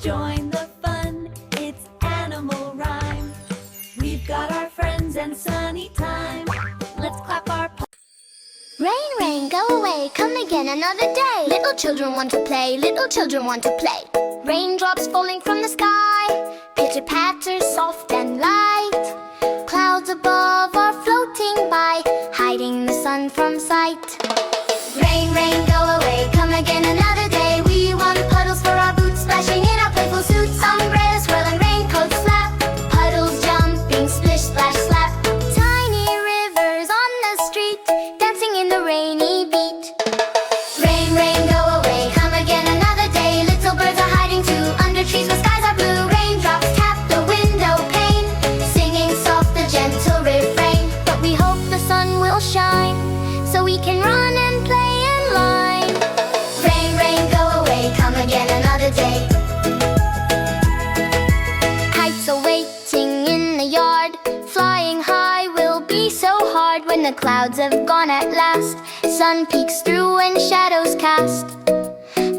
join the fun, it's animal rhyme. We've got our friends and sunny time. Let's clap our paws. Rain, rain, go away, come again another day. Little children want to play, little children want to play. Raindrops falling from the sky, pitter-patter, soft and light. Clouds above are floating by, hiding the sun from sight. Rain, rain, go away, come again another day. We want puddles for our boots, splashing in our playful suits. Umbrellas swirl and raincoats flap, puddles jumping, splish, splash, slap. Tiny rivers on the street, dancing in the rainy beat. Rain, rain, go away, come again another day. Little birds are hiding too, under trees where skies are blue. Raindrops tap the window pane, singing soft the gentle refrain. But we hope the sun will shine, so we can run and play in line. Rain, rain, go away, come again another day. Kites are waiting in the yard, flying high will be so hard when the clouds have gone at last. Sun peeks through and shadows cast.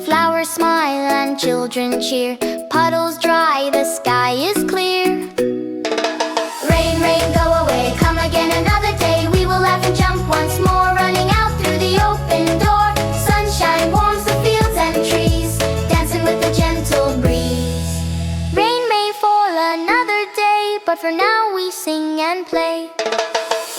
Flowers smile and children cheer. Puddles dry, the sky is clear. Rain, rain, go away, come again another day. We will laugh and jump once more, running out through the open door. Sunshine warms the fields and trees, dancing with a gentle breeze. Rain may fall another day, but for now we sing and play.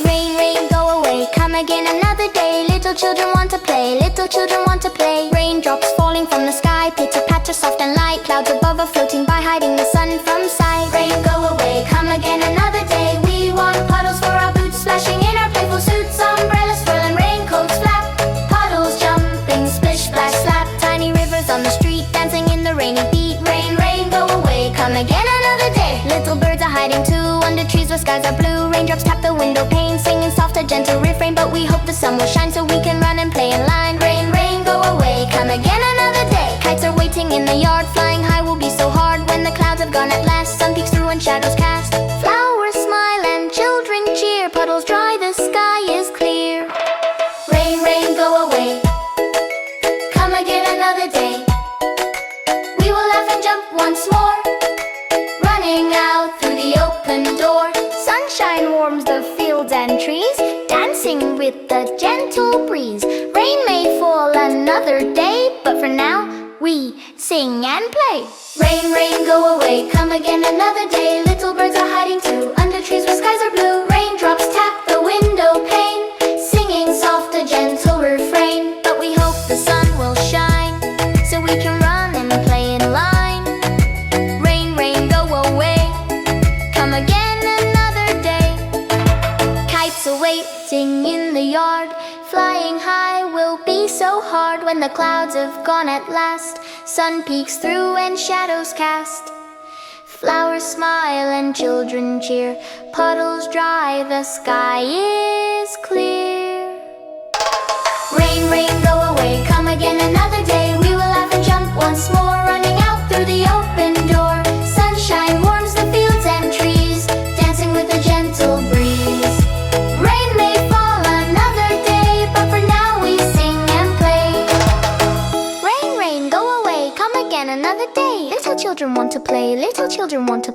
Rain, rain, go away, come again another day. Little children want to play, little children want to play. Raindrops falling from the sky, pitter-patter, soft and light. Clouds above are floating by, hiding the sun from sight. Rain, go away, come again another day. We want puddles for our boots, splashing in our playful suits. Umbrellas swirl and raincoats flap, puddles jumping, splish, splash, slap. Tiny rivers on the street, dancing in the rainy beat. Rain, rain, go away, come again another day. Little birds are hiding too, under trees where skies are blue. Raindrops tap the window pane, singing soft a gentle refrain. But we hope the sun will shine, so we can run and play in line. Rain, rain, go away, come again another day. Kites are waiting in the yard, flying high will be so hard when the clouds have gone at last. Sun peeks through and shadows cast. Flowers smile and children cheer. Puddles dry, the sky is clear. Rain, rain, go away, come again another day. We will laugh and jump once more, running out through the open door. Sunshine warms the fields and trees, dancing with the gentle breeze. Rain may fall another day, but for now we sing and play. Rain, rain, go away, come again another day. Little birds are hiding too, under trees where skies are blue. Raindrops tap the window pane, singing soft a gentle refrain. But we hope the sun will shine, so we can run and play in line. Rain, rain, go away, come again another day. Kites are waiting in the yard, flying high will be so hard when the clouds have gone at last. Sun peeks through and shadows cast. Flowers smile and children cheer. Puddles dry, the sky is clear. Rain, rain, go away, come again another day. We will laugh and jump once more, running out through the open door. Sunshine warms the fields and trees, dancing with a gentle breeze. Rain may fall another day, but for now we sing and play. Rain, rain, go away, come again another day. Little children want to play, little children want to